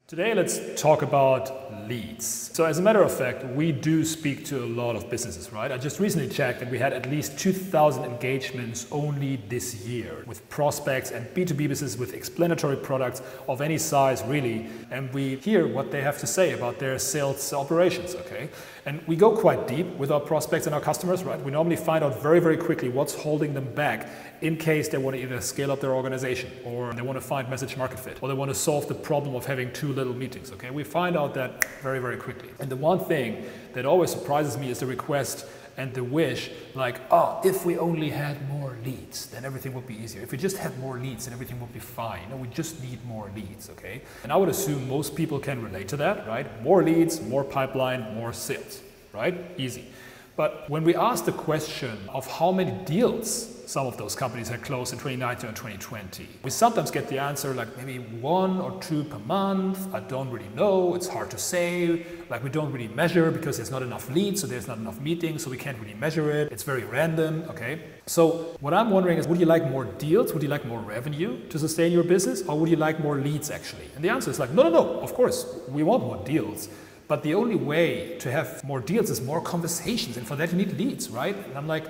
Today, let's talk about leads. So as a matter of fact, we do speak to a lot of businesses, right? I just recently checked and we had at least 2,000 engagements only this year with prospects and B2B businesses with explanatory products of any size, really. And we hear what they have to say about their sales operations, okay? And we go quite deep with our prospects and our customers, right? We normally find out very, very quickly what's holding them back in case they want to either scale up their organization, or they want to find message market fit, or they want to solve the problem of having too little meetings, okay? We find out that very, very quickly. And the one thing that always surprises me is the request and the wish, like, oh, if we only had more leads, then everything would be easier. If we just had more leads, then everything would be fine. No, we just need more leads, okay? And I would assume most people can relate to that, right? More leads, more pipeline, more sales, right? Easy. But when we ask the question of how many deals some of those companies had closed in 2019 or 2020, we sometimes get the answer like maybe 1 or 2 per month. I don't really know. It's hard to say. Like, we don't really measure because there's not enough leads, so there's not enough meetings, so we can't really measure it. It's very random, okay? So what I'm wondering is, would you like more deals? Would you like more revenue to sustain your business? Or would you like more leads, actually? And the answer is like, no, of course, we want more deals. But the only way to have more deals is more conversations, and for that you need leads, right? And I'm like,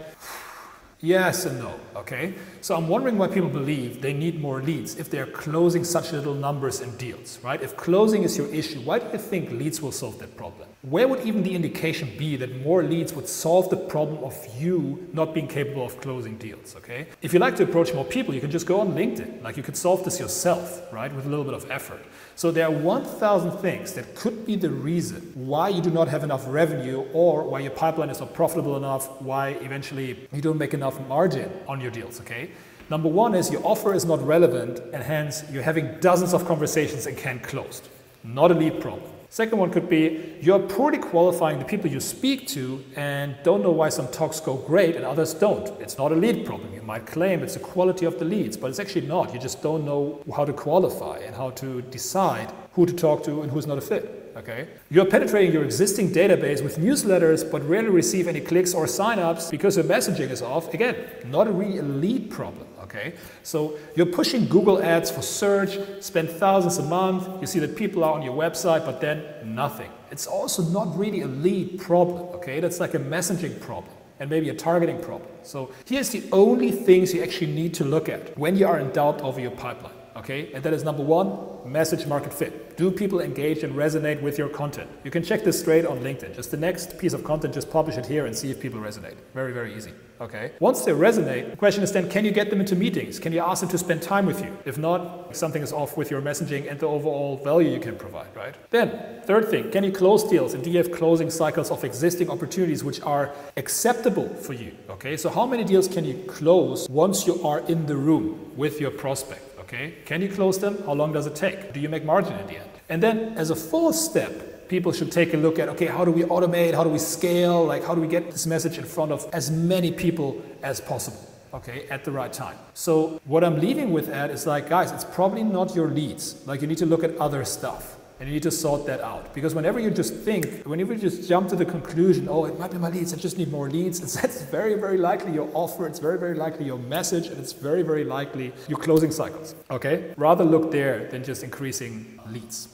yes and no, okay? So I'm wondering why people believe they need more leads if they're closing such little numbers in deals, right? If closing is your issue, why do you think leads will solve that problem? Where would even the indication be that more leads would solve the problem of you not being capable of closing deals, okay? If you like to approach more people, you can just go on LinkedIn. Like, you could solve this yourself, right? With a little bit of effort. So there are 1,000 things that could be the reason why you do not have enough revenue, or why your pipeline is not profitable enough, why eventually you don't make enough margin on your deals, okay? Number one is your offer is not relevant, and hence you're having dozens of conversations and can't close. Not a lead problem. Second one could be you're poorly qualifying the people you speak to and don't know why some talks go great and others don't. It's not a lead problem. You might claim it's the quality of the leads, but it's actually not. You just don't know how to qualify and how to decide who to talk to and who's not a fit. Okay? You're penetrating your existing database with newsletters but rarely receive any clicks or signups because your messaging is off. Again, not really a lead problem. Okay? So you're pushing Google ads for search, spend thousands a month, you see that people are on your website, but then nothing. It's also not really a lead problem. Okay? That's like a messaging problem and maybe a targeting problem. So here's the only things you actually need to look at when you are in doubt over your pipeline. Okay? And that is number one, message market fit. Do people engage and resonate with your content? You can check this straight on LinkedIn. Just the next piece of content, just publish it here and see if people resonate. Very, very easy. Okay? Once they resonate, the question is then, can you get them into meetings? Can you ask them to spend time with you? If not, something is off with your messaging and the overall value you can provide, right? Then, third thing, can you close deals? And do you have closing cycles of existing opportunities which are acceptable for you? Okay? So how many deals can you close once you are in the room with your prospect? Okay? Can you close them? How long does it take? Do you make margin in the end? And then as a fourth step, people should take a look at, okay, how do we automate? How do we scale? Like, how do we get this message in front of as many people as possible? Okay, at the right time. So what I'm leaving with at is like, guys, it's probably not your leads. Like, you need to look at other stuff. And you need to sort that out. Because whenever you just jump to the conclusion, oh, it might be my leads, I just need more leads, it's very, very likely your offer, it's very, very likely your message, and it's very, very likely your closing cycles. Okay? Rather look there than just increasing leads.